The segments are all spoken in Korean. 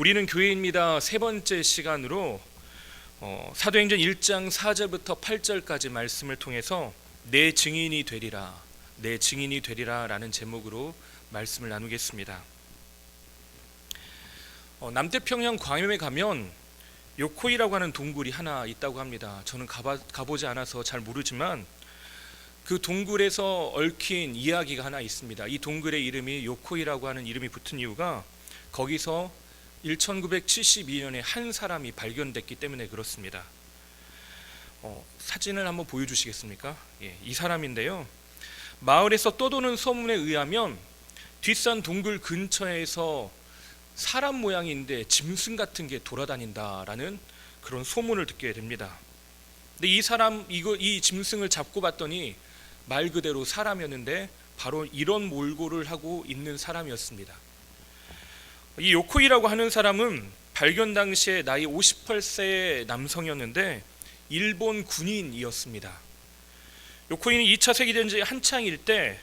우리는 교회입니다. 세 번째 시간으로 사도행전 1장 4절부터 8절까지 말씀을 통해서 내 증인이 되리라, 내 증인이 되리라 라는 제목으로 말씀을 나누겠습니다. 남태평양 광야에 가면 요코이라고 하는 동굴이 하나 있다고 합니다. 저는 가보지 않아서 잘 모르지만 그 동굴에서 얽힌 이야기가 하나 있습니다. 이 동굴의 이름이 요코이라고 하는 이름이 붙은 이유가 거기서 1972년에 한 사람이 발견됐기 때문에 그렇습니다. 사진을 한번 보여주시겠습니까? 이 사람인데요, 마을에서 떠도는 소문에 의하면 뒷산 동굴 근처에서 사람 모양인데 짐승 같은 게 돌아다닌다라는 그런 소문을 듣게 됩니다. 근데 이 짐승을 잡고 봤더니 말 그대로 사람이었는데 바로 이런 몰골을 하고 있는 사람이었습니다. 이 요코이라고 하는 사람은 발견 당시에 나이 58세의 남성이었는데 일본 군인이었습니다. 요코이는 2차 세계대전이 한창일 때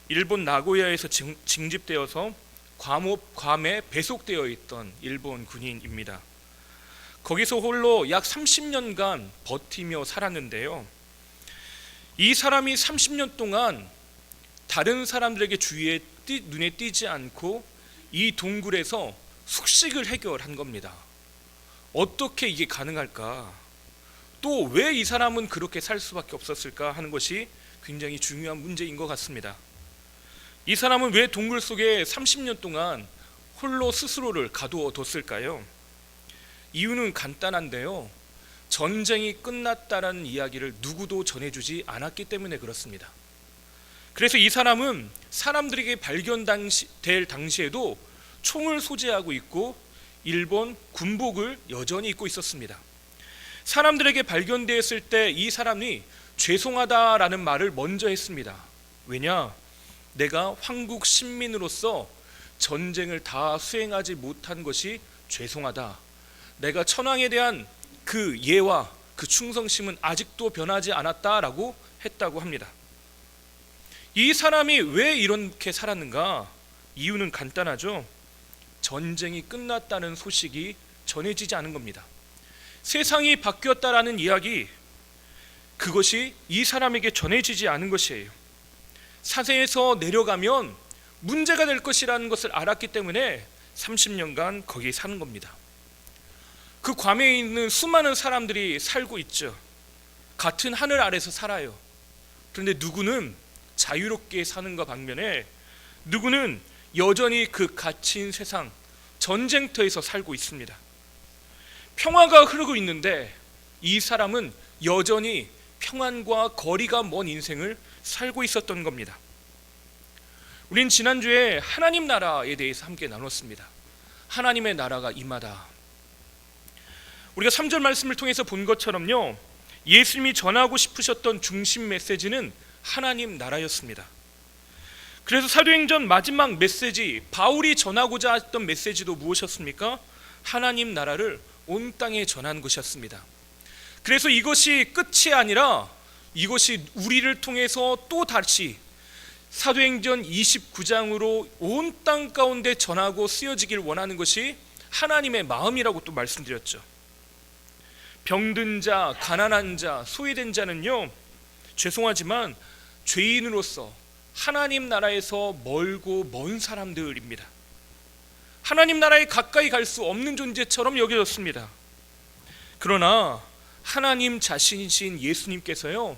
일본 나고야에서 징집되어서 괌에 배속되어 있던 일본 군인입니다. 거기서 홀로 약 30년간 버티며 살았는데요, 이 사람이 30년 동안 다른 사람들에게 주위에 눈에 띄지 않고 이 동굴에서 숙식을 해결한 겁니다. 어떻게 이게 가능할까? 또 왜 이 사람은 그렇게 살 수밖에 없었을까 하는 것이 굉장히 중요한 문제인 것 같습니다. 이 사람은 왜 동굴 속에 30년 동안 홀로 스스로를 가두어뒀을까요? 이유는 간단한데요, 전쟁이 끝났다라는 이야기를 누구도 전해주지 않았기 때문에 그렇습니다. 그래서 이 사람은 사람들에게 발견될 당시에도 총을 소지하고 있고 일본 군복을 여전히 입고 있었습니다. 사람들에게 발견되었을 때 이 사람이 죄송하다라는 말을 먼저 했습니다. 왜냐? 내가 황국 신민으로서 전쟁을 다 수행하지 못한 것이 죄송하다. 내가 천황에 대한 그 예와 그 충성심은 아직도 변하지 않았다라고 했다고 합니다. 이 사람이 왜 이렇게 살았는가? 이유는 간단하죠. 전쟁이 끝났다는 소식이 전해지지 않은 겁니다. 세상이 바뀌었다라는 이야기, 그것이 이 사람에게 전해지지 않은 것이에요. 사세에서 내려가면 문제가 될 것이라는 것을 알았기 때문에 30년간 거기에 사는 겁니다. 그 괌에 있는 수많은 사람들이 살고 있죠. 같은 하늘 아래서 살아요. 그런데 누구는 자유롭게 사는가 반면에 누구는 여전히 그 갇힌 세상, 전쟁터에서 살고 있습니다. 평화가 흐르고 있는데 이 사람은 여전히 평안과 거리가 먼 인생을 살고 있었던 겁니다. 우린 지난주에 하나님 나라에 대해서 함께 나눴습니다. 하나님의 나라가 임하다. 우리가 3절 말씀을 통해서 본 것처럼요, 예수님이 전하고 싶으셨던 중심 메시지는 하나님 나라였습니다. 그래서 사도행전 마지막 메시지, 바울이 전하고자 했던 메시지도 무엇이었습니까? 하나님 나라를 온 땅에 전한 것이었습니다. 그래서 이것이 끝이 아니라 이것이 우리를 통해서 또 다시 사도행전 29장으로 온 땅 가운데 전하고 쓰여지길 원하는 것이 하나님의 마음이라고 또 말씀드렸죠. 병든 자, 가난한 자, 소외된 자는요, 죄송하지만 죄인으로서 하나님 나라에서 멀고 먼 사람들입니다. 하나님 나라에 가까이 갈 수 없는 존재처럼 여겨졌습니다. 그러나 하나님 자신이신 예수님께서요,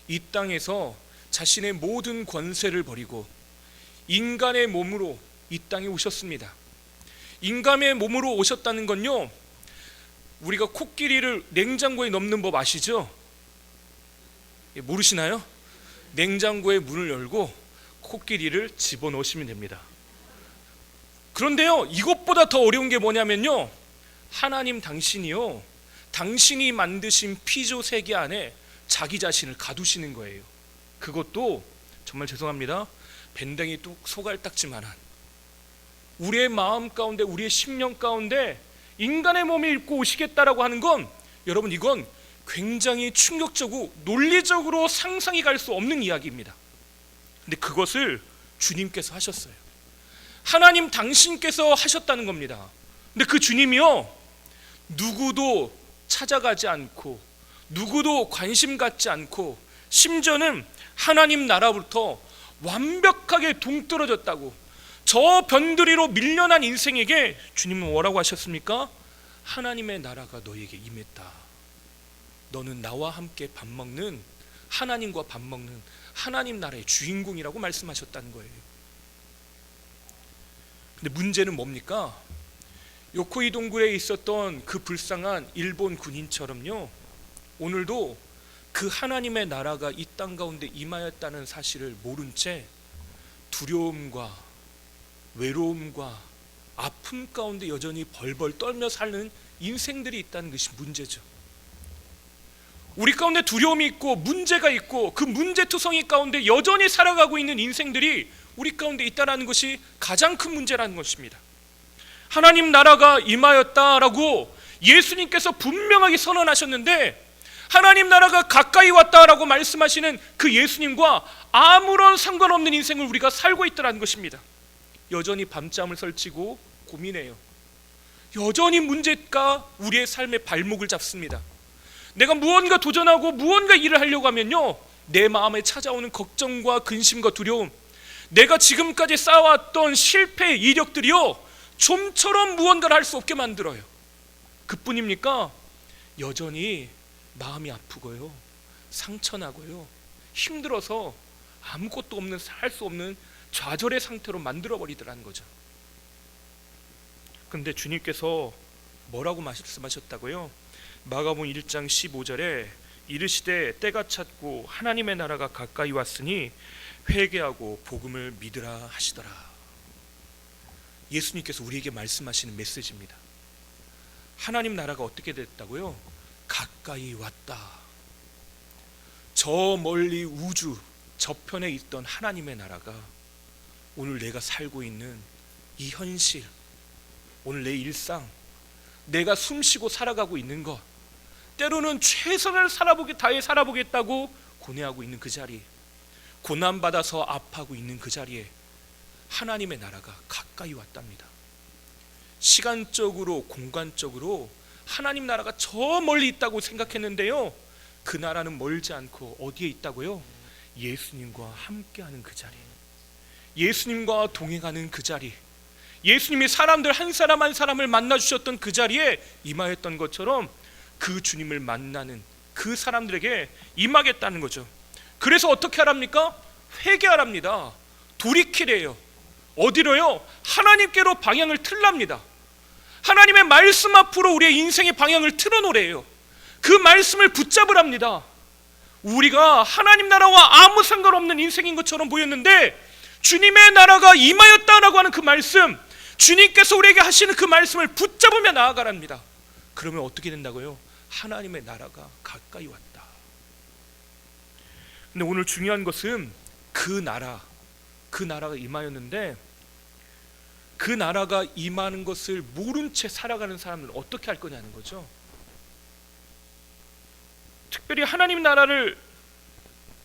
이 땅에서 자신의 모든 권세를 버리고 인간의 몸으로 이 땅에 오셨습니다. 인간의 몸으로 오셨다는 건요, 우리가 코끼리를 냉장고에 넣는 법 아시죠? 모르시나요? 냉장고의 문을 열고 코끼리를 집어넣으시면 됩니다. 그런데요, 이것보다 더 어려운 게 뭐냐면요, 하나님 당신이요, 당신이 만드신 피조 세계 안에 자기 자신을 가두시는 거예요. 그것도 정말 죄송합니다, 밴댕이 소갈딱지만한 우리의 마음 가운데, 우리의 심령 가운데 인간의 몸을 입고 오시겠다라고 하는 건, 여러분, 이건 굉장히 충격적이고 논리적으로 상상이 갈 수 없는 이야기입니다. 근데 그것을 주님께서 하셨어요. 하나님 당신께서 하셨다는 겁니다. 근데 그 주님이요, 누구도 찾아가지 않고 누구도 관심 갖지 않고 심지어는 하나님 나라부터 완벽하게 동떨어졌다고, 저 변두리로 밀려난 인생에게 주님은 뭐라고 하셨습니까? 하나님의 나라가 너에게 임했다. 너는 나와 함께 밥 먹는, 하나님과 밥 먹는 하나님 나라의 주인공이라고 말씀하셨다는 거예요. 근데 문제는 뭡니까? 요코이 동굴에 있었던 그 불쌍한 일본 군인처럼요, 오늘도 그 하나님의 나라가 이 땅 가운데 임하였다는 사실을 모른 채 두려움과 외로움과 아픔 가운데 여전히 벌벌 떨며 사는 인생들이 있다는 것이 문제죠. 우리 가운데 두려움이 있고 문제가 있고 그 문제투성이 가운데 여전히 살아가고 있는 인생들이 우리 가운데 있다는 것이 가장 큰 문제라는 것입니다. 하나님 나라가 임하였다라고 예수님께서 분명하게 선언하셨는데, 하나님 나라가 가까이 왔다라고 말씀하시는 그 예수님과 아무런 상관없는 인생을 우리가 살고 있다는 것입니다. 여전히 밤잠을 설치고 고민해요. 여전히 문제가 우리의 삶의 발목을 잡습니다. 내가 무언가 도전하고 무언가 일을 하려고 하면요, 내 마음에 찾아오는 걱정과 근심과 두려움, 내가 지금까지 쌓아왔던 실패의 이력들이요, 좀처럼 무언가를 할 수 없게 만들어요. 그뿐입니까? 여전히 마음이 아프고요, 상처나고요, 힘들어서 아무것도 없는, 살 수 없는 좌절의 상태로 만들어버리더라는 거죠. 그런데 주님께서 뭐라고 말씀하셨다고요? 마가복음 1장 15절에 이르시되 때가 찼고 하나님의 나라가 가까이 왔으니 회개하고 복음을 믿으라 하시더라. 예수님께서 우리에게 말씀하시는 메시지입니다. 하나님 나라가 어떻게 됐다고요? 가까이 왔다. 저 멀리 우주 저편에 있던 하나님의 나라가 오늘 내가 살고 있는 이 현실, 오늘 내 일상, 내가 숨쉬고 살아가고 있는 것, 때로는 최선을 다해 살아보겠다고 고뇌하고 있는 그 자리, 고난받아서 아파하고 있는 그 자리에 하나님의 나라가 가까이 왔답니다. 시간적으로 공간적으로 하나님 나라가 저 멀리 있다고 생각했는데요, 그 나라는 멀지 않고 어디에 있다고요? 예수님과 함께하는 그 자리, 예수님과 동행하는 그 자리, 예수님이 사람들 한 사람 한 사람을 만나주셨던 그 자리에 임하였던 것처럼 그 주님을 만나는 그 사람들에게 임하겠다는 거죠. 그래서 어떻게 하랍니까? 회개하랍니다. 돌이키래요. 어디로요? 하나님께로 방향을 틀랍니다. 하나님의 말씀 앞으로 우리의 인생의 방향을 틀어놓으래요. 그 말씀을 붙잡으랍니다. 우리가 하나님 나라와 아무 상관없는 인생인 것처럼 보였는데 주님의 나라가 임하였다라고 하는 그 말씀, 주님께서 우리에게 하시는 그 말씀을 붙잡으며 나아가랍니다. 그러면 어떻게 된다고요? 하나님의 나라가 가까이 왔다. 근데 오늘 중요한 것은 그 나라가 임하였는데, 그 나라가 임하는 것을 모른 채 살아가는 사람들은 어떻게 할 거냐는 거죠. 특별히 하나님 나라를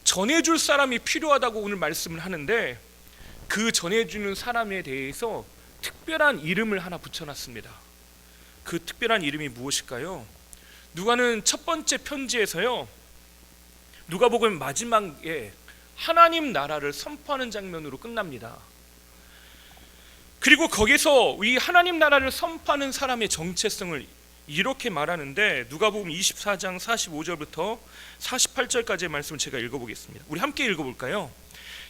전해줄 사람이 필요하다고 오늘 말씀을 하는데, 그 전해주는 사람에 대해서 특별한 이름을 하나 붙여놨습니다. 그 특별한 이름이 무엇일까요? 누가는 첫 번째 편지에서요, 누가복음 마지막에 하나님 나라를 선포하는 장면으로 끝납니다. 그리고 거기서 이 하나님 나라를 선포하는 사람의 정체성을 이렇게 말하는데, 누가복음 24장 45절부터 48절까지의 말씀을 제가 읽어보겠습니다. 우리 함께 읽어볼까요?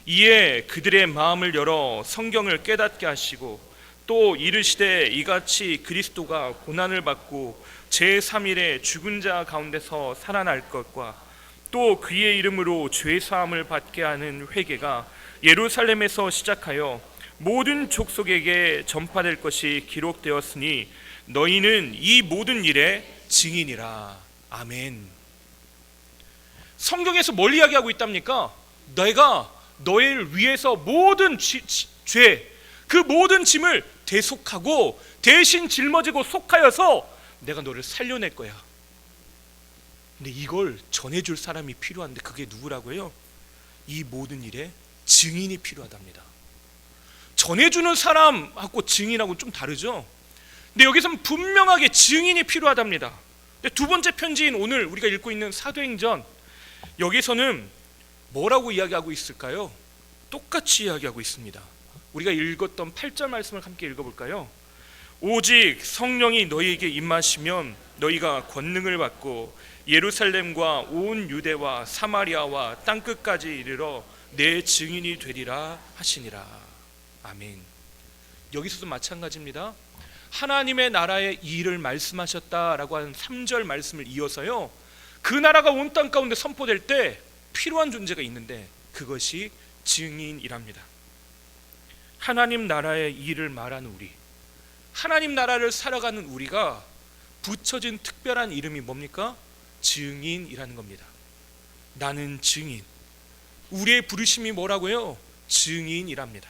이에 그들의 마음을 열어 성경을 깨닫게 하시고 또 이르시되 이같이 그리스도가 고난을 받고 제3일에 죽은 자 가운데서 살아날 것과 또 그의 이름으로 죄사함을 받게 하는 회개가 예루살렘에서 시작하여 모든 족속에게 전파될 것이 기록되었으니 너희는 이 모든 일의 증인이라. 아멘. 성경에서 뭘 이야기하고 있답니까? 내가 너희를 위해서 모든 죄, 그 모든 짐을 대속하고 대신 짊어지고 속하여서 내가 너를 살려낼 거야. 근데 이걸 전해줄 사람이 필요한데 그게 누구라고요? 이 모든 일에 증인이 필요하답니다. 전해주는 사람하고 증인하고 좀 다르죠. 근데 여기서는 분명하게 증인이 필요하답니다. 근데 두 번째 편지인 오늘 우리가 읽고 있는 사도행전, 여기서는 뭐라고 이야기하고 있을까요? 똑같이 이야기하고 있습니다. 우리가 읽었던 8절 말씀을 함께 읽어볼까요? 오직 성령이 너희에게 임하시면 너희가 권능을 받고 예루살렘과 온 유대와 사마리아와 땅끝까지 이르러 내 증인이 되리라 하시니라. 아멘. 여기서도 마찬가지입니다. 하나님의 나라의 일을 말씀하셨다라고 하는 3절 말씀을 이어서요, 그 나라가 온 땅 가운데 선포될 때 필요한 존재가 있는데 그것이 증인이랍니다. 하나님 나라의 일을 말하는 우리, 하나님 나라를 살아가는 우리가 붙여진 특별한 이름이 뭡니까? 증인이라는 겁니다. 나는 증인. 우리의 부르심이 뭐라고요? 증인이랍니다.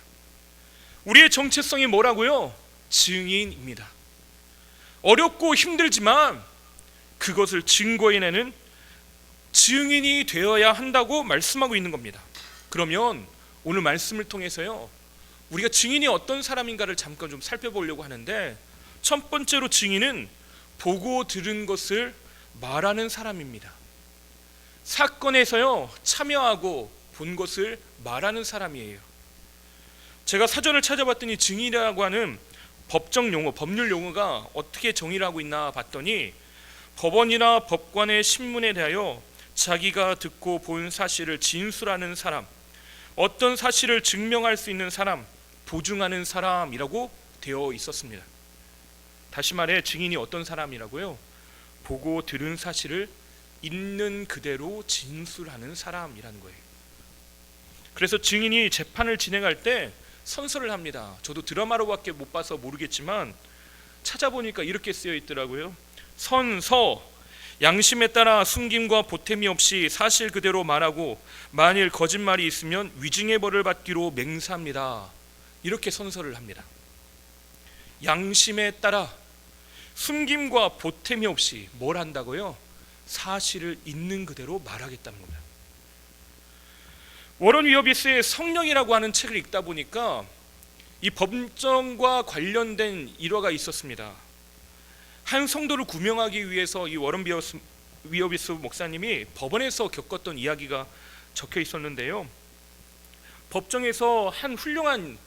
우리의 정체성이 뭐라고요? 증인입니다. 어렵고 힘들지만 그것을 증거해내는 증인이 되어야 한다고 말씀하고 있는 겁니다. 그러면 오늘 말씀을 통해서요, 우리가 증인이 어떤 사람인가를 잠깐 좀 살펴보려고 하는데, 첫 번째로 증인은 보고 들은 것을 말하는 사람입니다. 사건에서요, 참여하고 본 것을 말하는 사람이에요. 제가 사전을 찾아봤더니 증인이라고 하는 법정 용어, 법률 용어가 어떻게 정의를 하고 있나 봤더니, 법원이나 법관의 신문에 대하여 자기가 듣고 본 사실을 진술하는 사람, 어떤 사실을 증명할 수 있는 사람, 보증하는 사람이라고 되어 있었습니다. 다시 말해 증인이 어떤 사람이라고요? 보고 들은 사실을 있는 그대로 진술하는 사람이라는 거예요. 그래서 증인이 재판을 진행할 때 선서를 합니다. 저도 드라마로밖에 못 봐서 모르겠지만 찾아보니까 이렇게 쓰여 있더라고요. 선서, 양심에 따라 숨김과 보탬이 없이 사실 그대로 말하고 만일 거짓말이 있으면 위증의 벌을 받기로 맹세합니다. 이렇게 선서를 합니다. 양심에 따라 숨김과 보탬이 없이 뭘 한다고요? 사실을 있는 그대로 말하겠다는 겁니다. 워런 위어비스의 성령이라고 하는 책을 읽다 보니까 이 법정과 관련된 일화가 있었습니다. 한 성도를 구명하기 위해서 이 워런 위어비스 목사님이 법원에서 겪었던 이야기가 적혀 있었는데요, 법정에서 한 훌륭한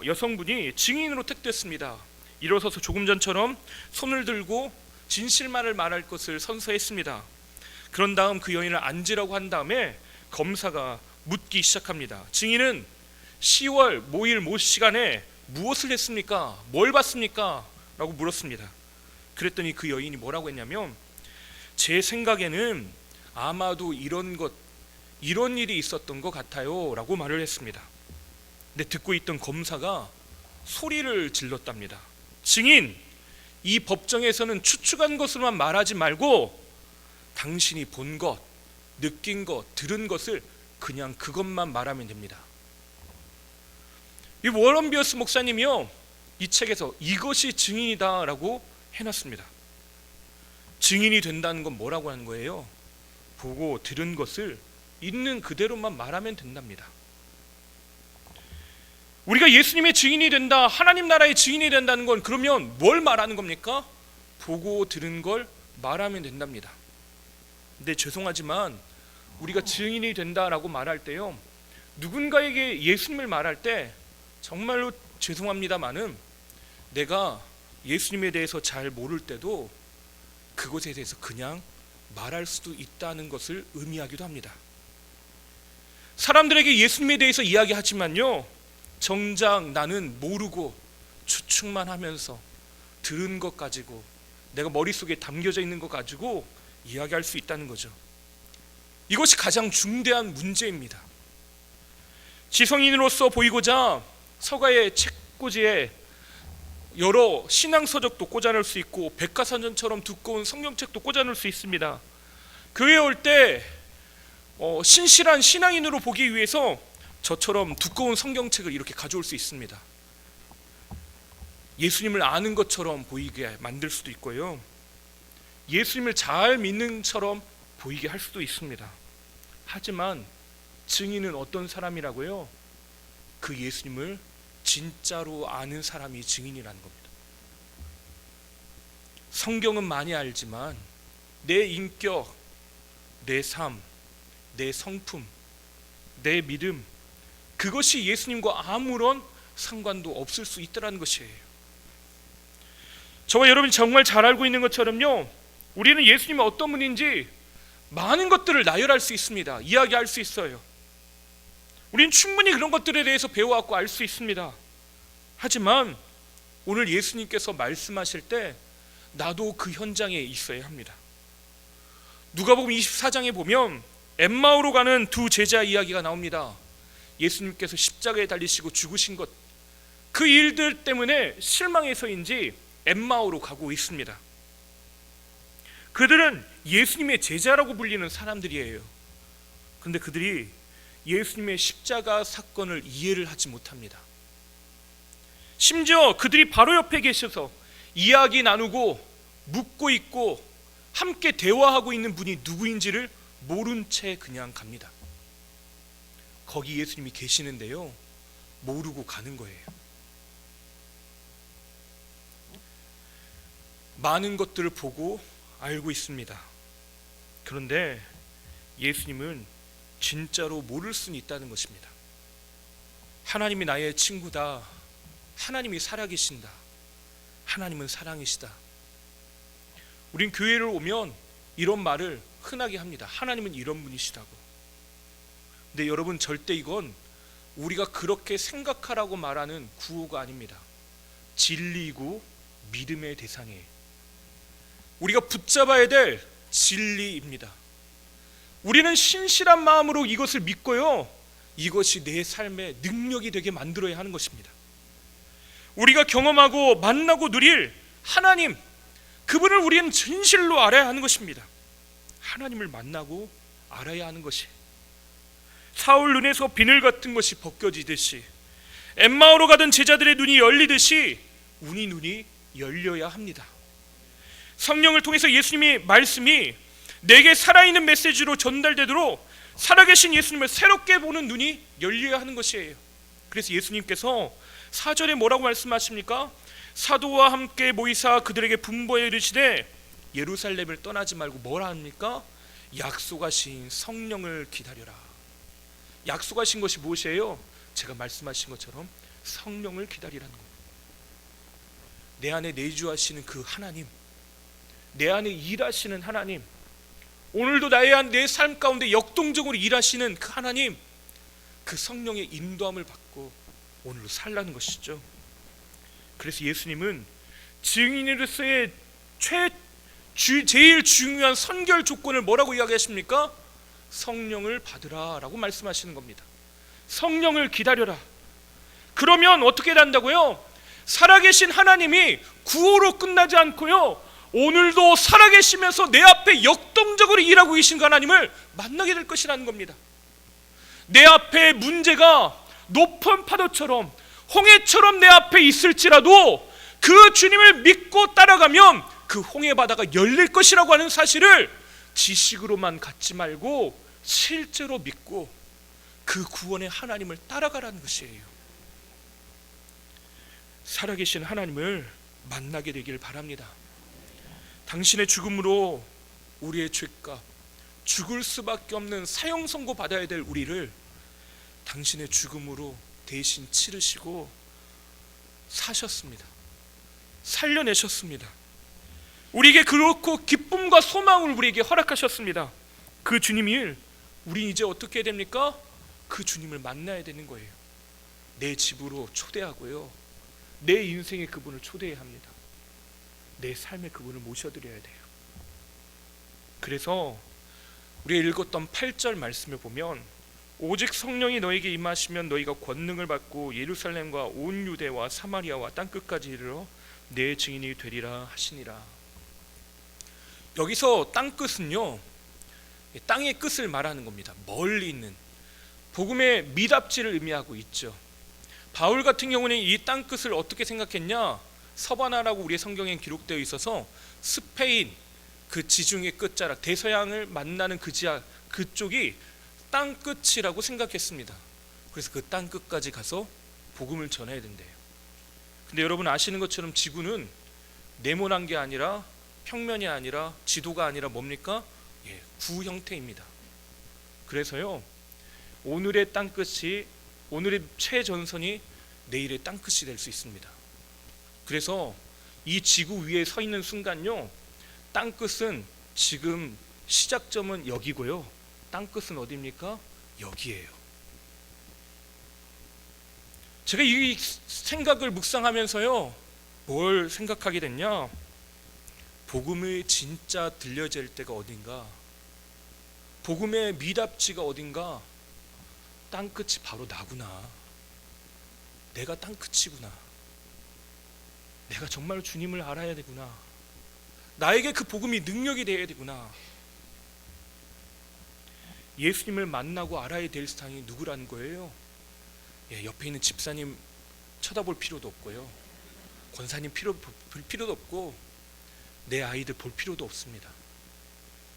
여성분이 증인으로 택됐습니다. 일어서서 조금 전처럼 손을 들고 진실만을 말할 것을 선서했습니다. 그런 다음 그 여인을 앉으라고 한 다음에 검사가 묻기 시작합니다. 증인은 10월 모일 모 시간에 무엇을 했습니까? 뭘 봤습니까? 라고 물었습니다. 그랬더니 그 여인이 뭐라고 했냐면, 제 생각에는 아마도 이런 일이 있었던 것 같아요 라고 말을 했습니다. 근데 듣고 있던 검사가 소리를 질렀답니다. 증인, 이 법정에서는 추측한 것으로만 말하지 말고 당신이 본 것, 느낀 것, 들은 것을 그냥 그것만 말하면 됩니다. 이 워런 비어스 목사님이요, 이 책에서 이것이 증인이다 라고 해놨습니다. 증인이 된다는 건 뭐라고 하는 거예요? 보고 들은 것을 있는 그대로만 말하면 된답니다. 우리가 예수님의 증인이 된다, 하나님 나라의 증인이 된다는 건 그러면 뭘 말하는 겁니까? 보고 들은 걸 말하면 된답니다. 근데 죄송하지만 우리가 증인이 된다라고 말할 때요, 누군가에게 예수님을 말할 때 정말로 죄송합니다마는 내가 예수님에 대해서 잘 모를 때도 그것에 대해서 그냥 말할 수도 있다는 것을 의미하기도 합니다. 사람들에게 예수님에 대해서 이야기하지만요, 정작 나는 모르고 추측만 하면서 들은 것 가지고, 내가 머릿속에 담겨져 있는 것 가지고 이야기할 수 있다는 거죠. 이것이 가장 중대한 문제입니다. 지성인으로서 보이고자 서가의 책꽂이에 여러 신앙서적도 꽂아놓을 수 있고 백과사전처럼 두꺼운 성경책도 꽂아놓을 수 있습니다. 교회에 올 때 신실한 신앙인으로 보기 위해서 저처럼 두꺼운 성경책을 이렇게 가져올 수 있습니다. 예수님을 아는 것처럼 보이게 만들 수도 있고요, 예수님을 잘 믿는 처럼 보이게 할 수도 있습니다. 하지만 증인은 어떤 사람이라고요? 그 예수님을 진짜로 아는 사람이 증인이라는 겁니다. 성경은 많이 알지만 내 인격, 내 삶, 내 성품, 내 믿음, 그것이 예수님과 아무런 상관도 없을 수 있다는 것이에요. 저와 여러분이 정말 잘 알고 있는 것처럼요, 우리는 예수님이 어떤 분인지 많은 것들을 나열할 수 있습니다. 이야기할 수 있어요. 우리는 충분히 그런 것들에 대해서 배워왔고 알 수 있습니다. 하지만 오늘 예수님께서 말씀하실 때 나도 그 현장에 있어야 합니다. 누가복음 24장에 보면 엠마오로 가는 두 제자 이야기가 나옵니다. 예수님께서 십자가에 달리시고 죽으신 것, 그 일들 때문에 실망해서인지 엠마오로 가고 있습니다. 그들은 예수님의 제자라고 불리는 사람들이에요. 그런데 그들이 예수님의 십자가 사건을 이해를 하지 못합니다. 심지어 그들이 바로 옆에 계셔서 이야기 나누고 묻고 있고 함께 대화하고 있는 분이 누구인지를 모른 채 그냥 갑니다. 거기 예수님이 계시는데요, 모르고 가는 거예요. 많은 것들을 보고 알고 있습니다. 그런데 예수님은 진짜로 모를 수는 있다는 것입니다. 하나님이 나의 친구다, 하나님이 살아계신다, 하나님은 사랑이시다. 우린 교회를 오면 이런 말을 흔하게 합니다. 하나님은 이런 분이시다고. 근데 여러분, 절대 이건 우리가 그렇게 생각하라고 말하는 구호가 아닙니다. 진리이고 믿음의 대상이에요. 우리가 붙잡아야 될 진리입니다. 우리는 신실한 마음으로 이것을 믿고요, 이것이 내 삶의 능력이 되게 만들어야 하는 것입니다. 우리가 경험하고 만나고 누릴 하나님, 그분을 우리는 진실로 알아야 하는 것입니다. 하나님을 만나고 알아야 하는 것이, 사울 눈에서 비늘 같은 것이 벗겨지듯이 엠마오로 가던 제자들의 눈이 열리듯이 우리 눈이 열려야 합니다. 성령을 통해서 예수님의 말씀이 내게 살아있는 메시지로 전달되도록 살아계신 예수님을 새롭게 보는 눈이 열려야 하는 것이에요. 그래서 예수님께서 4절에 뭐라고 말씀하십니까? 사도와 함께 모이사 그들에게 분부하여 이르시되 예루살렘을 떠나지 말고 뭐라 합니까? 약속하신 성령을 기다려라. 약속하신 것이 무엇이에요? 제가 말씀하신 것처럼 성령을 기다리라는 겁니다. 내 안에 내주하시는 그 하나님, 내 안에 일하시는 하나님, 오늘도 내 삶 가운데 역동적으로 일하시는 그 하나님, 그 성령의 인도함을 받고 오늘로 살라는 것이죠. 그래서 예수님은 증인으로서의 제일 중요한 선결 조건을 뭐라고 이야기하십니까? 성령을 받으라 라고 말씀하시는 겁니다. 성령을 기다려라. 그러면 어떻게 된다고요? 살아계신 하나님이 구호로 끝나지 않고요, 오늘도 살아계시면서 내 앞에 역동적으로 일하고 계신 그 하나님을 만나게 될 것이라는 겁니다. 내 앞에 문제가 높은 파도처럼 홍해처럼 내 앞에 있을지라도 그 주님을 믿고 따라가면 그 홍해 바다가 열릴 것이라고 하는 사실을 지식으로만 갖지 말고 실제로 믿고 그 구원의 하나님을 따라가라는 것이에요. 살아계신 하나님을 만나게 되길 바랍니다. 당신의 죽음으로 우리의 죄값, 죽을 수밖에 없는 사형 선고 받아야 될 우리를 당신의 죽음으로 대신 치르시고 사셨습니다. 살려내셨습니다. 우리에게 그렇고 기쁨과 소망을 우리에게 허락하셨습니다. 그 주님을 우린 이제 어떻게 해야 됩니까? 그 주님을 만나야 되는 거예요. 내 집으로 초대하고요, 내 인생에 그분을 초대해야 합니다. 내 삶에 그분을 모셔드려야 돼요. 그래서 우리가 읽었던 8절 말씀을 보면 오직 성령이 너에게 임하시면 너희가 권능을 받고 예루살렘과 온 유대와 사마리아와 땅끝까지 이르러 내 증인이 되리라 하시니라. 여기서 땅끝은요, 땅의 끝을 말하는 겁니다. 멀리 있는 복음의 미답지를 의미하고 있죠. 바울 같은 경우는 이 땅끝을 어떻게 생각했냐? 서바나라고 우리의 성경에 기록되어 있어서 스페인 그 지중해 끝자락 대서양을 만나는 그 지하 그쪽이 땅끝이라고 생각했습니다. 그래서 그 땅끝까지 가서 복음을 전해야 된대요. 근데 여러분 아시는 것처럼 지구는 네모난 게 아니라 평면이 아니라 지도가 아니라 뭡니까? 구 형태입니다. 그래서요, 오늘의 땅끝이, 오늘의 최전선이 내일의 땅끝이 될 수 있습니다. 그래서 이 지구 위에 서 있는 순간요, 땅끝은 지금 시작점은 여기고요, 땅끝은 어디입니까? 여기에요. 제가 이 생각을 묵상하면서요, 뭘 생각하게 됐냐? 복음이 진짜 들려질 때가 어딘가, 복음의 미답지가 어딘가, 땅끝이 바로 나구나. 내가 땅끝이구나. 내가 정말 주님을 알아야 되구나. 나에게 그 복음이 능력이 되어야 되구나. 예수님을 만나고 알아야 될 사람이 누구라는 거예요? 옆에 있는 집사님 쳐다볼 필요도 없고요, 권사님 볼 필요도 없고, 내 아이들 볼 필요도 없습니다.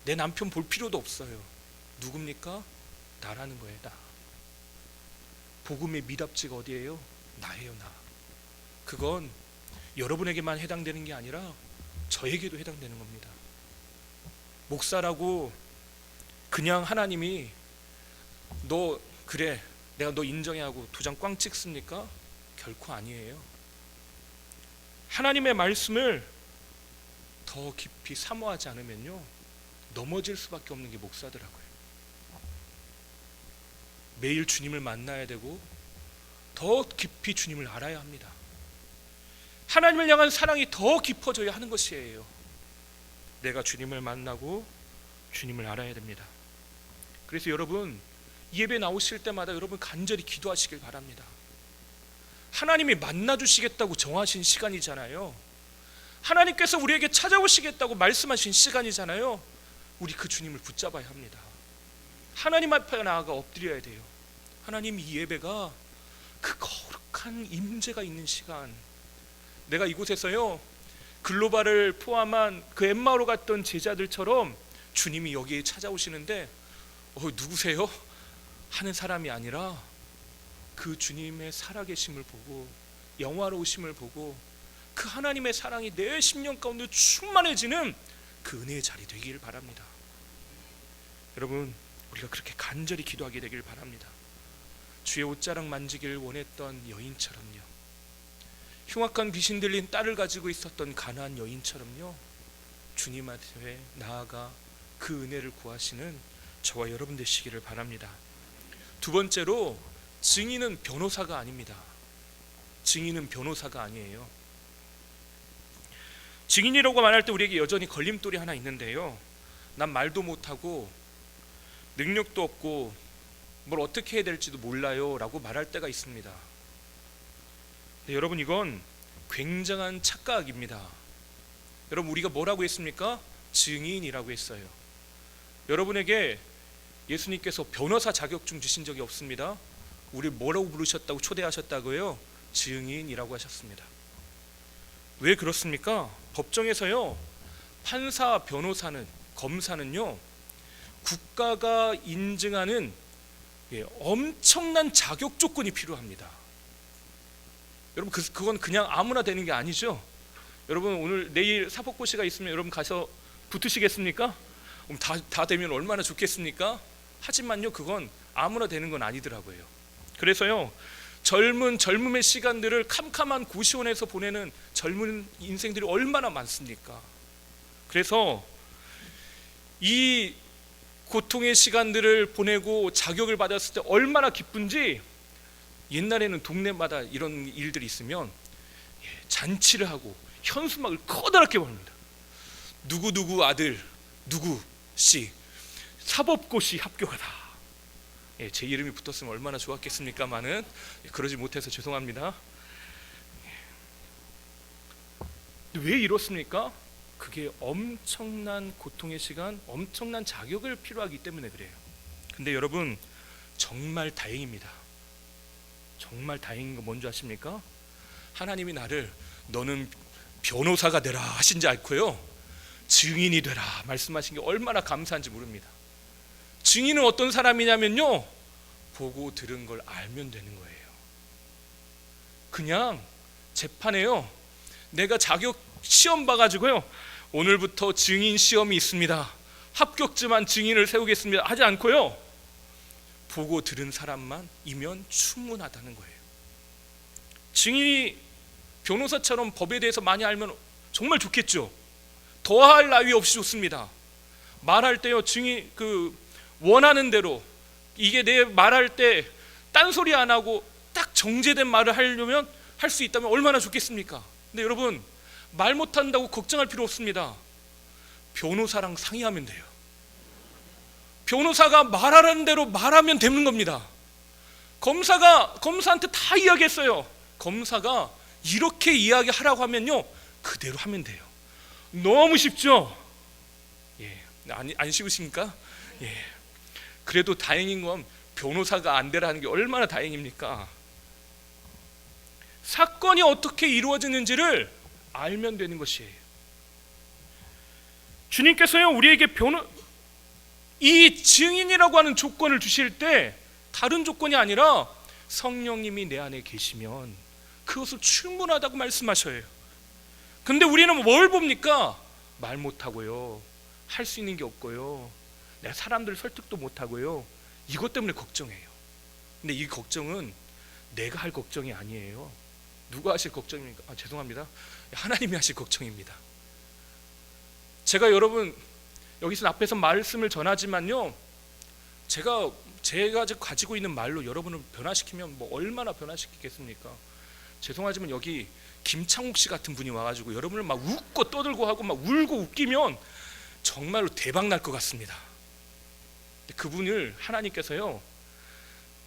내 남편 볼 필요도 없어요. 누굽니까? 나라는 거예요. 나. 복음의 미답지가 어디예요? 나예요. 나. 그건 여러분에게만 해당되는 게 아니라 저에게도 해당되는 겁니다. 목사라고 그냥 하나님이 너 그래, 내가 너 인정해 하고 도장 꽝 찍습니까? 결코 아니에요. 하나님의 말씀을 더 깊이 사모하지 않으면요, 넘어질 수밖에 없는 게 목사더라고요. 매일 주님을 만나야 되고 더 깊이 주님을 알아야 합니다. 하나님을 향한 사랑이 더 깊어져야 하는 것이에요. 내가 주님을 만나고 주님을 알아야 됩니다. 그래서 여러분, 예배 나오실 때마다 여러분 간절히 기도하시길 바랍니다. 하나님이 만나주시겠다고 정하신 시간이잖아요. 하나님께서 우리에게 찾아오시겠다고 말씀하신 시간이잖아요. 우리 그 주님을 붙잡아야 합니다. 하나님 앞에 나아가 엎드려야 돼요. 하나님, 이 예배가 그 거룩한 임재가 있는 시간, 내가 이곳에서요, 글로벌을 포함한 그 엠마오로 갔던 제자들처럼 주님이 여기에 찾아오시는데 누구세요? 하는 사람이 아니라 그 주님의 살아계심을 보고 영화로우심을 보고 그 하나님의 사랑이 내 심령 가운데 충만해지는 그 은혜의 자리 되길 바랍니다. 여러분, 우리가 그렇게 간절히 기도하게 되길 바랍니다. 주의 옷자락 만지기를 원했던 여인처럼요, 흉악한 귀신 들린 딸을 가지고 있었던 가나안 여인처럼요, 주님 앞에 나아가 그 은혜를 구하시는 저와 여러분 되시기를 바랍니다. 두 번째로, 증인은 변호사가 아닙니다. 증인은 변호사가 아니에요. 증인이라고 말할 때 우리에게 여전히 걸림돌이 하나 있는데요, 난 말도 못하고 능력도 없고 뭘 어떻게 해야 될지도 몰라요 라고 말할 때가 있습니다. 네, 여러분, 이건 굉장한 착각입니다. 여러분, 우리가 뭐라고 했습니까? 증인이라고 했어요. 여러분에게 예수님께서 변호사 자격증 주신 적이 없습니다. 우리 뭐라고 부르셨다고 초대하셨다고요? 증인이라고 하셨습니다. 왜 그렇습니까? 법정에서요, 판사, 변호사는, 검사는요, 국가가 인증하는 엄청난 자격 조건이 필요합니다. 여러분, 그건 그냥 아무나 되는 게 아니죠. 여러분, 오늘 내일 사법고시가 있으면 여러분 가서 붙으시겠습니까? 다 되면 얼마나 좋겠습니까? 하지만요, 그건 아무나 되는 건 아니더라고요. 그래서요, 젊음의 시간들을 캄캄한 고시원에서 보내는 젊은 인생들이 얼마나 많습니까? 그래서 이 고통의 시간들을 보내고 자격을 받았을 때 얼마나 기쁜지, 옛날에는 동네마다 이런 일들이 있으면 잔치를 하고 현수막을 커다랗게 보냅니다. 누구누구 아들 누구씨 사법고시 합격하다. 제 이름이 붙었으면 얼마나 좋았겠습니까마는 그러지 못해서 죄송합니다. 왜 이렇습니까? 그게 엄청난 고통의 시간, 엄청난 자격을 필요하기 때문에 그래요. 근데 여러분, 정말 다행입니다. 정말 다행인 거 뭔지 아십니까? 하나님이 나를 너는 변호사가 되라 하신지 않고요, 증인이 되라 말씀하신 게 얼마나 감사한지 모릅니다. 증인은 어떤 사람이냐면요, 보고 들은 걸 알면 되는 거예요. 그냥 재판에요, 내가 자격 시험 봐가지고요, 오늘부터 증인 시험이 있습니다. 합격증만 증인을 세우겠습니다. 하지 않고요. 보고 들은 사람만이면 충분하다는 거예요. 증인이 변호사처럼 법에 대해서 많이 알면 정말 좋겠죠. 더할 나위 없이 좋습니다. 말할 때요, 증인 원하는 대로, 이게 내 말할 때 딴소리 안 하고 딱 정제된 말을 하려면 할 수 있다면 얼마나 좋겠습니까? 근데 여러분, 말 못한다고 걱정할 필요 없습니다. 변호사랑 상의하면 돼요. 변호사가 말하라는 대로 말하면 되는 겁니다. 검사한테 다 이야기했어요. 검사가 이렇게 이야기하라고 하면요, 그대로 하면 돼요. 너무 쉽죠? 예, 안 쉬우십니까? 예. 그래도 다행인 건 변호사가 안 되라는 게 얼마나 다행입니까? 사건이 어떻게 이루어지는지를 알면 되는 것이에요. 주님께서요, 우리에게 이 증인이라고 하는 조건을 주실 때 다른 조건이 아니라 성령님이 내 안에 계시면 그것을 충분하다고 말씀하셔요. 근데 우리는 뭘 봅니까? 말 못하고요, 할 수 있는 게 없고요, 내가 사람들 설득도 못하고요, 이것 때문에 걱정해요. 근데 이 걱정은 내가 할 걱정이 아니에요. 누가 하실 걱정입니까? 죄송합니다. 하나님이 하실 걱정입니다. 제가 여러분 여기서 앞에서 말씀을 전하지만요, 제가 가지고 있는 말로 여러분을 변화시키면 얼마나 변화시키겠습니까? 죄송하지만 여기 김창욱 씨 같은 분이 와가지고 여러분을 막 웃고 떠들고 하고 막 울고 웃기면 정말로 대박 날 것 같습니다. 그분을 하나님께서요,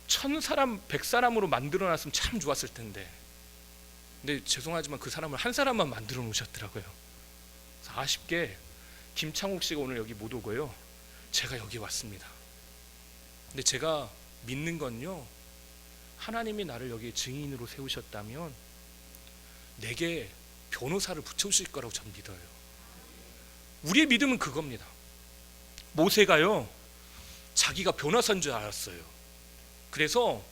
1000사람 100사람으로 만들어놨으면 참 좋았을 텐데, 근데 죄송하지만 그 사람을 한 사람만 만들어 놓으셨더라고요. 그래서 아쉽게 김창욱 씨가 오늘 여기 못 오고요, 제가 여기 왔습니다. 근데 제가 믿는 건요, 하나님이 나를 여기 증인으로 세우셨다면 내게 변호사를 붙여주실 거라고 저는 믿어요. 우리의 믿음은 그겁니다. 모세가요, 자기가 변호사인 줄 알았어요. 그래서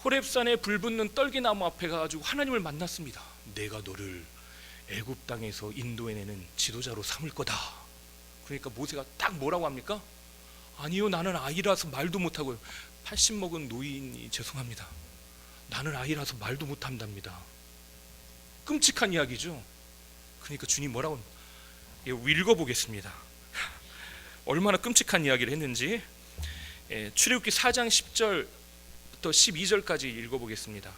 호렙산에 불붙는 떨기나무 앞에 가가지고 하나님을 만났습니다. 내가 너를 애굽 땅에서 인도해내는 지도자로 삼을 거다. 그러니까 모세가 딱 뭐라고 합니까? 아니요, 나는 아이라서 말도 못하고요. 80 먹은 노인이 죄송합니다. 나는 아이라서 말도 못한답니다. 끔찍한 이야기죠. 그러니까 주님 뭐라고 읽어보겠습니다. 얼마나 끔찍한 이야기를 했는지. 출애굽기 4장 10절부터 12절까지 읽어보겠습니다.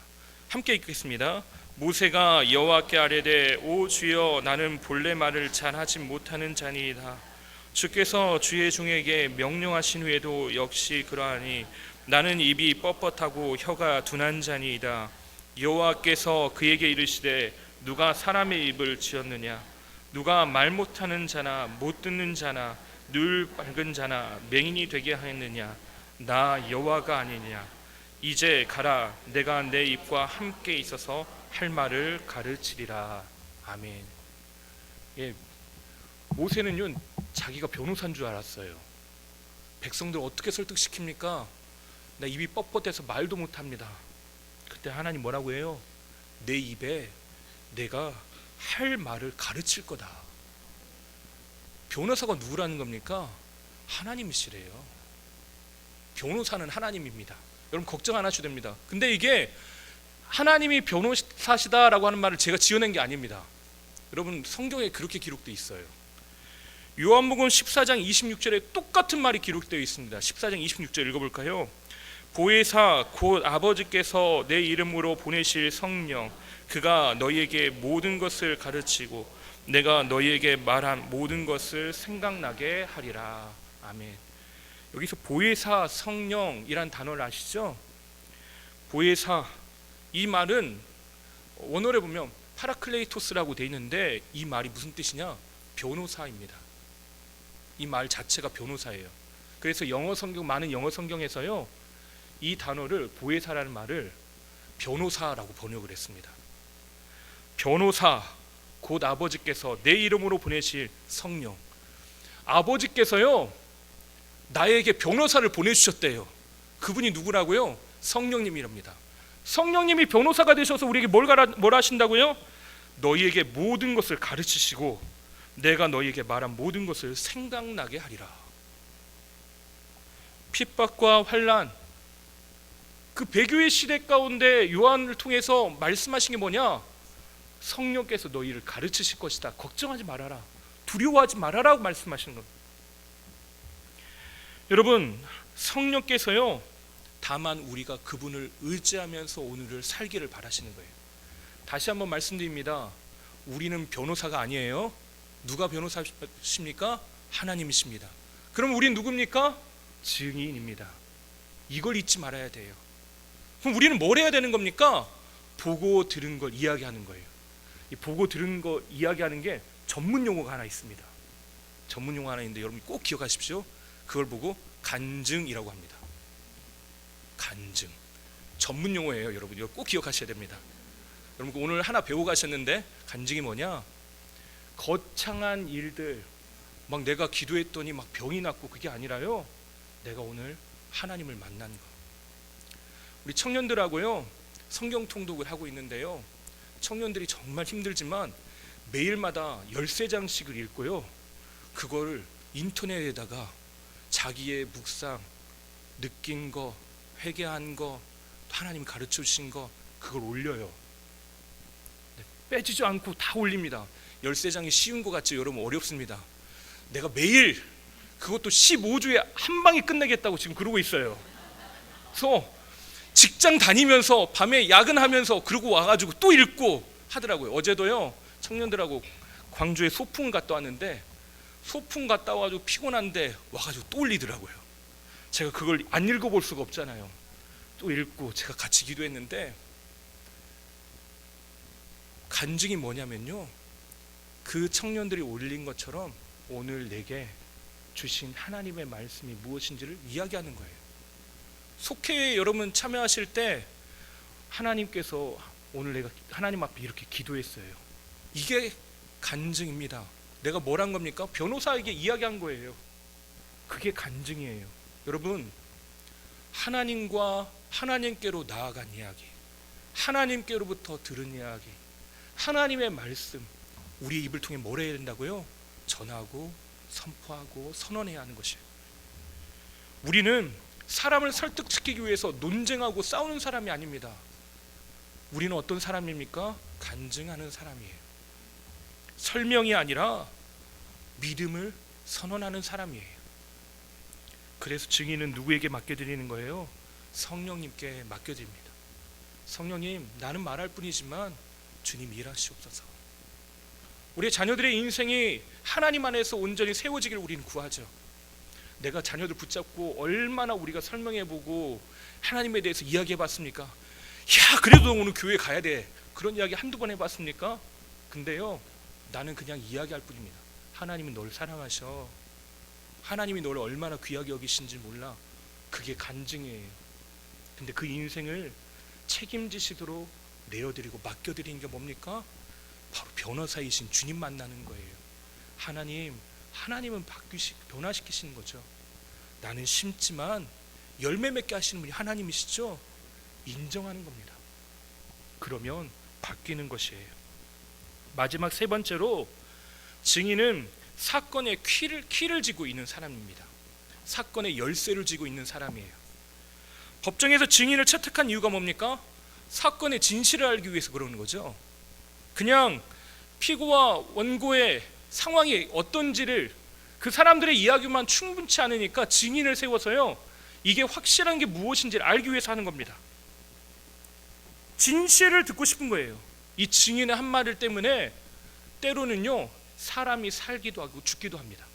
함께 읽겠습니다. 모세가 여호와께 아뢰되 오 주여, 나는 본래 말을 잘하지 못하는 자니이다. 주께서 주의 종에게 명령하신 후에도 역시 그러하니 나는 입이 뻣뻣하고 혀가 둔한 자니이다. 여호와께서 그에게 이르시되 누가 사람의 입을 지었느냐? 누가 말 못하는 자나 못 듣는 자나 늘 밝은 자나 맹인이 되게 하였느냐? 나 여호와가 아니냐? 이제 가라, 내가 내 입과 함께 있어서 할 말을 가르치리라. 아멘. 예, 모세는요, 자기가 변호사인 줄 알았어요. 백성들 어떻게 설득시킵니까? 나 입이 뻣뻣해서 말도 못합니다. 그때 하나님 뭐라고 해요? 내 입에 내가 할 말을 가르칠 거다. 변호사가 누구라는 겁니까? 하나님이시래요. 변호사는 하나님입니다. 여러분 걱정 안 하셔도 됩니다. 근데 이게 하나님이 변호사시다라고 하는 말을 제가 지어낸 게 아닙니다. 여러분 성경에 그렇게 기록되어 있어요. 요한복음 14장 26절에 똑같은 말이 기록되어 있습니다. 14장 26절 읽어볼까요? 보혜사 곧 아버지께서 내 이름으로 보내실 성령, 그가 너희에게 모든 것을 가르치고 내가 너희에게 말한 모든 것을 생각나게 하리라. 아멘. 여기서 보혜사, 성령이란 단어를 아시죠? 보혜사, 이 말은 원어를 보면 파라클레이토스라고 되어 있는데 이 말이 무슨 뜻이냐? 변호사입니다. 이 말 자체가 변호사예요. 그래서 영어 성경, 많은 영어 성경에서요, 이 단어를 보혜사라는 말을 변호사라고 번역을 했습니다. 변호사 곧 아버지께서 내 이름으로 보내실 성령. 아버지께서요, 나에게 변호사를 보내주셨대요. 그분이 누구라고요? 성령님이랍니다. 성령님이 변호사가 되셔서 우리에게 뭘 하신다고요? 너희에게 모든 것을 가르치시고 내가 너희에게 말한 모든 것을 생각나게 하리라. 핍박과 환난, 그 배교의 시대 가운데 요한을 통해서 말씀하신 게 뭐냐? 성령께서 너희를 가르치실 것이다. 걱정하지 말아라. 두려워하지 말아라고 말씀하시는 겁니다. 여러분, 성령께서요, 다만 우리가 그분을 의지하면서 오늘을 살기를 바라시는 거예요. 다시 한번 말씀드립니다. 우리는 변호사가 아니에요. 누가 변호사십니까? 하나님이십니다. 그럼 우리는 누굽니까? 증인입니다. 이걸 잊지 말아야 돼요. 그럼 우리는 뭘 해야 되는 겁니까? 보고 들은 걸 이야기하는 거예요. 이 보고 들은 거 이야기하는 게 전문 용어가 하나 있습니다. 전문 용어 하나 있는데 여러분 꼭 기억하십시오. 그걸 보고 간증이라고 합니다. 간증. 전문 용어예요, 여러분. 이거 꼭 기억하셔야 됩니다. 여러분 오늘 하나 배워 가셨는데 간증이 뭐냐? 거창한 일들, 막 내가 기도했더니 막 병이 났고 그게 아니라요. 내가 오늘 하나님을 만난 거. 우리 청년들하고요 성경 통독을 하고 있는데요. 청년들이 정말 힘들지만 매일마다 13장씩을 읽고요. 그걸 인터넷에다가 자기의 묵상, 느낀 거, 회개한 거, 하나님 가르쳐 주신 거 그걸 올려요. 빼지지 않고 다 올립니다. 13장이 쉬운 것 같죠? 여러분 어렵습니다. 내가 매일 그것도 15주에 한 방에 끝내겠다고 지금 그러고 있어요. 그래서 직장 다니면서 밤에 야근하면서 그러고 와가지고 또 읽고 하더라고요. 어제도요 청년들하고 광주에 소풍 갔다 왔는데 소풍 갔다 와가지고 피곤한데 와가지고 또 올리더라고요. 제가 그걸 안 읽어볼 수가 없잖아요. 또 읽고 제가 같이 기도했는데 간증이 뭐냐면요, 그 청년들이 올린 것처럼 오늘 내게 주신 하나님의 말씀이 무엇인지를 이야기하는 거예요. 속회에 여러분 참여하실 때 하나님께서 오늘 내가 하나님 앞에 이렇게 기도했어요. 이게 간증입니다. 내가 뭘 한 겁니까? 변호사에게 이야기한 거예요. 그게 간증이에요. 여러분, 하나님과 하나님께로 나아간 이야기, 하나님께로부터 들은 이야기, 하나님의 말씀, 우리 입을 통해 뭘 해야 된다고요? 전하고 선포하고 선언해야 하는 것이에요. 우리는 사람을 설득시키기 위해서 논쟁하고 싸우는 사람이 아닙니다. 우리는 어떤 사람입니까? 간증하는 사람이에요. 설명이 아니라 믿음을 선언하는 사람이에요. 그래서 증인은 누구에게 맡겨드리는 거예요? 성령님께 맡겨드립니다. 성령님, 나는 말할 뿐이지만 주님 일하시옵소서. 우리 자녀들의 인생이 하나님 안에서 온전히 세워지기를 우리는 구하죠. 내가 자녀들 붙잡고 얼마나 우리가 설명해보고 하나님에 대해서 이야기해봤습니까? 야, 그래도 오늘 교회 가야 돼. 그런 이야기 한두 번 해봤습니까? 근데요, 나는 그냥 이야기할 뿐입니다. 하나님은 널 사랑하셔. 하나님이 널 얼마나 귀하게 여기신지 몰라. 그게 간증이에요. 근데 그 인생을 책임지시도록 내어드리고 맡겨드리는 게 뭡니까? 바로 변호사이신 주님 만나는 거예요. 하나님은 변화시키시는 거죠. 나는 심지만 열매 맺게 하시는 분이 하나님이시죠. 인정하는 겁니다. 그러면 바뀌는 것이에요. 마지막 세 번째로, 증인은 사건의 키를 쥐고 있는 사람입니다. 사건의 열쇠를 쥐고 있는 사람이에요. 법정에서 증인을 채택한 이유가 뭡니까? 사건의 진실을 알기 위해서 그러는 거죠. 그냥 피고와 원고의 상황이 어떤지를, 그 사람들의 이야기만 충분치 않으니까 증인을 세워서요, 이게 확실한 게 무엇인지를 알기 위해서 하는 겁니다. 진실을 듣고 싶은 거예요. 이 증인의 한마디 때문에 때로는요 사람이 살기도 하고 죽기도 합니다.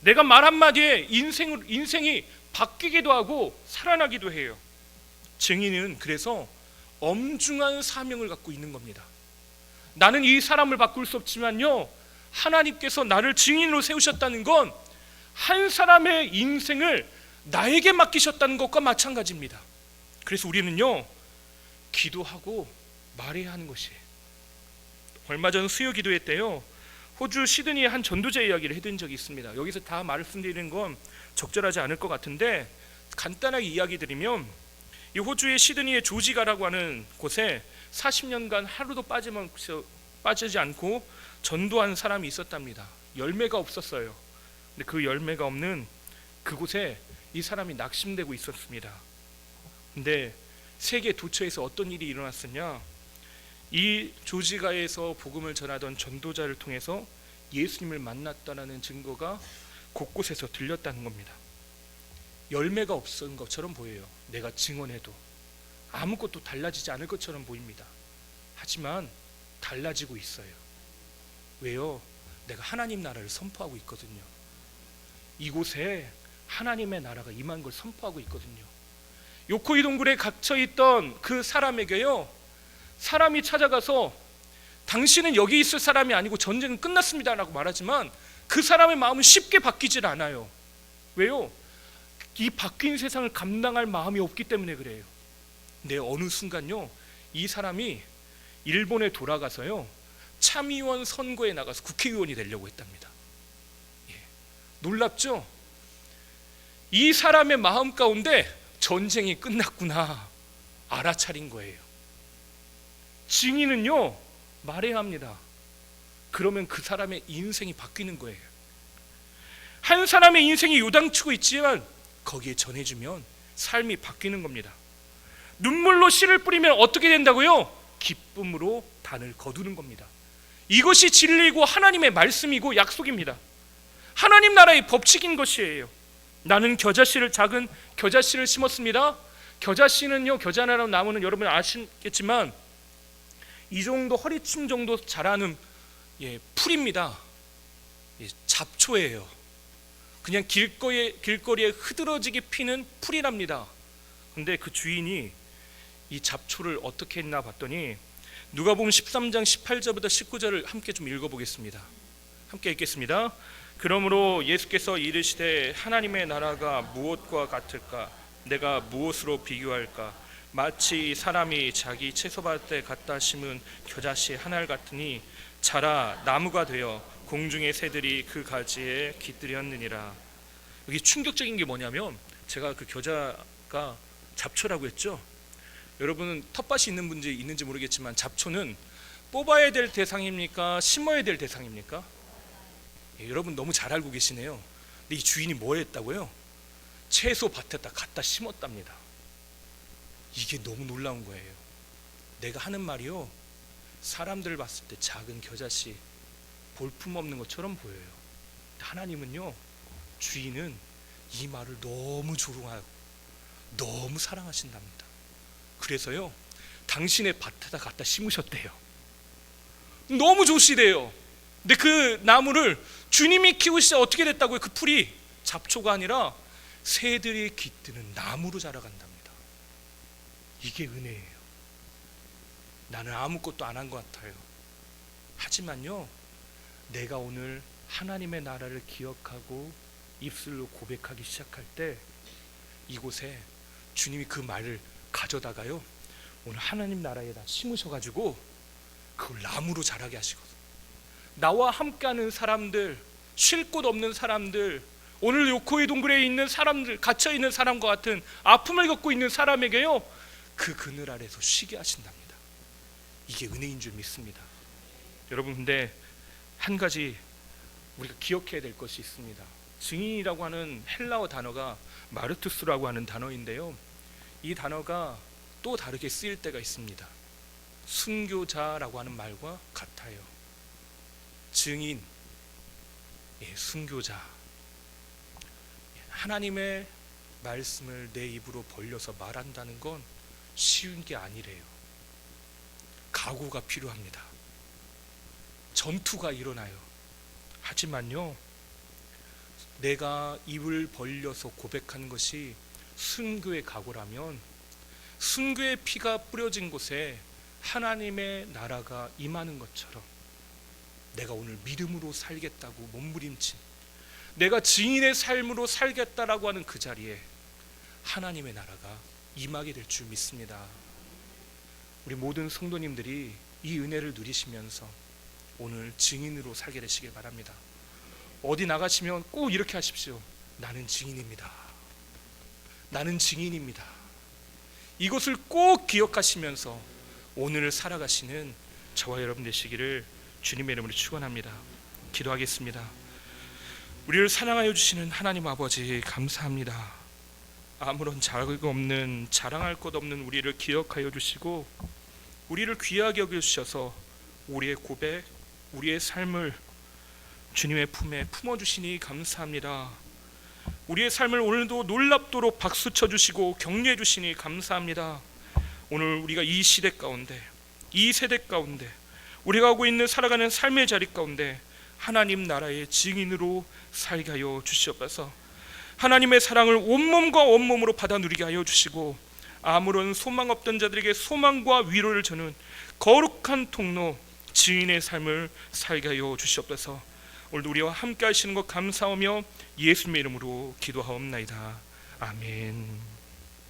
내가 말 한마디에 인생이 바뀌기도 하고 살아나기도 해요. 증인은 그래서 엄중한 사명을 갖고 있는 겁니다. 나는 이 사람을 바꿀 수 없지만요, 하나님께서 나를 증인으로 세우셨다는 건 한 사람의 인생을 나에게 맡기셨다는 것과 마찬가지입니다. 그래서 우리는요 기도하고 말해야 하는 것이에요. 얼마 전 수요 기도회 때요, 호주 시드니의 한 전도자 이야기를 해드린 적이 있습니다. 여기서 다 말씀드리는 건 적절하지 않을 것 같은데 간단하게 이야기 드리면, 이 호주의 시드니의 조지가라고 하는 곳에 40년간 하루도 빠지지 않고 전도한 사람이 있었답니다. 열매가 없었어요. 근데 그 열매가 없는 그곳에 이 사람이 낙심되고 있었습니다. 근데 세계 도처에서 어떤 일이 일어났었냐? 이 조지가에서 복음을 전하던 전도자를 통해서 예수님을 만났다라는 증거가 곳곳에서 들렸다는 겁니다. 열매가 없은 것처럼 보여요. 내가 증언해도 아무것도 달라지지 않을 것처럼 보입니다. 하지만 달라지고 있어요. 왜요? 내가 하나님 나라를 선포하고 있거든요. 이곳에 하나님의 나라가 임한 걸 선포하고 있거든요. 요코이 동굴에 갇혀있던 그 사람에게요, 사람이 찾아가서 당신은 여기 있을 사람이 아니고 전쟁은 끝났습니다 라고 말하지만 그 사람의 마음은 쉽게 바뀌질 않아요. 왜요? 이 바뀐 세상을 감당할 마음이 없기 때문에 그래요. 근데 어느 순간요, 이 사람이 일본에 돌아가서요, 참의원 선거에 나가서 국회의원이 되려고 했답니다. 예. 놀랍죠? 이 사람의 마음 가운데 전쟁이 끝났구나 알아차린 거예요. 증인은요, 말해야 합니다. 그러면 그 사람의 인생이 바뀌는 거예요. 한 사람의 인생이 요당치고 있지만 거기에 전해주면 삶이 바뀌는 겁니다. 눈물로 씨를 뿌리면 어떻게 된다고요? 기쁨으로 단을 거두는 겁니다. 이것이 진리이고 하나님의 말씀이고 약속입니다. 하나님 나라의 법칙인 것이에요. 나는 겨자씨를, 작은 겨자씨를 심었습니다. 겨자씨는요, 겨자나무 나무는 여러분 아시겠지만 이 정도 허리춤 정도 자라는 풀입니다. 잡초예요. 그냥 길거리에 흐드러지게 피는 풀이랍니다. 근데 그 주인이 이 잡초를 어떻게 했나 봤더니 누가복음 13장 18절부터 19절을 함께 좀 읽어보겠습니다. 함께 읽겠습니다. 그러므로 예수께서 이르시되 하나님의 나라가 무엇과 같을까? 내가 무엇으로 비교할까? 마치 사람이 자기 채소밭에 갖다 심은 겨자씨 하나를 같으니 자라 나무가 되어 공중의 새들이 그 가지에 깃들였느니라. 여기 충격적인 게 뭐냐면, 제가 그 겨자가 잡초라고 했죠. 여러분은 텃밭이 있는 분이 있는지 모르겠지만 잡초는 뽑아야 될 대상입니까? 심어야 될 대상입니까? 여러분 너무 잘 알고 계시네요. 근데 이 주인이 뭐 했다고요? 채소 밭에다 갖다 심었답니다. 이게 너무 놀라운 거예요. 내가 하는 말이요, 사람들을 봤을 때 작은 겨자씨, 볼품없는 것처럼 보여요. 하나님은요, 주인은 이 말을 너무 조롱하고 너무 사랑하신답니다. 그래서요, 당신의 밭에다 갖다 심으셨대요. 너무 좋으시대요. 근데 그 나무를 주님이 키우시자 어떻게 됐다고요? 그 풀이 잡초가 아니라 새들이 깃드는 나무로 자라간답니다. 이게 은혜예요. 나는 아무것도 안 한 것 같아요. 하지만요, 내가 오늘 하나님의 나라를 기억하고 입술로 고백하기 시작할 때 이곳에 주님이 그 말을 가져다가요, 오늘 하나님 나라에다 심으셔가지고 그걸 나무로 자라게 하시거든요. 나와 함께하는 사람들, 쉴 곳 없는 사람들, 오늘 요코이 동굴에 있는 사람들, 갇혀있는 사람과 같은 아픔을 겪고 있는 사람에게요, 그 그늘 아래서 쉬게 하신답니다. 이게 은혜인 줄 믿습니다. 여러분, 근데 한 가지 우리가 기억해야 될 것이 있습니다. 증인이라고 하는 헬라어 단어가 마르투스라고 하는 단어인데요, 이 단어가 또 다르게 쓰일 때가 있습니다. 순교자라고 하는 말과 같아요. 증인, 순교자. 하나님의 말씀을 내 입으로 벌려서 말한다는 건 쉬운 게 아니래요. 각오가 필요합니다. 전투가 일어나요. 하지만요, 내가 입을 벌려서 고백하는 것이 순교의 각오라면 순교의 피가 뿌려진 곳에 하나님의 나라가 임하는 것처럼 내가 오늘 믿음으로 살겠다고 몸부림친, 내가 증인의 삶으로 살겠다라고 하는 그 자리에 하나님의 나라가 임하게 될 줄 믿습니다. 우리 모든 성도님들이 이 은혜를 누리시면서 오늘 증인으로 살게 되시길 바랍니다. 어디 나가시면 꼭 이렇게 하십시오. 나는 증인입니다. 나는 증인입니다. 이것을 꼭 기억하시면서 오늘을 살아가시는 저와 여러분 되시기를 주님의 이름으로 축원합니다. 기도하겠습니다. 우리를 사랑하여 주시는 하나님 아버지 감사합니다. 아무런 자격 없는 자랑할 것 없는 우리를 기억하여 주시고 우리를 귀하게 여겨주셔서 우리의 고백, 우리의 삶을 주님의 품에 품어주시니 감사합니다. 우리의 삶을 오늘도 놀랍도록 박수쳐 주시고 격려해 주시니 감사합니다. 오늘 우리가 이 시대 가운데, 이 세대 가운데, 우리가 하고 있는 살아가는 삶의 자리 가운데 하나님 나라의 증인으로 살게 하여 주시옵소서. 하나님의 사랑을 온몸과 온몸으로 받아 누리게 하여 주시고 아무런 소망 없던 자들에게 소망과 위로를 주는 거룩한 통로 증인의 삶을 살게 하여 주시옵소서. 오늘도 우리와 함께 하시는 것 감사하며 예수님의 이름으로 기도하옵나이다. 아멘.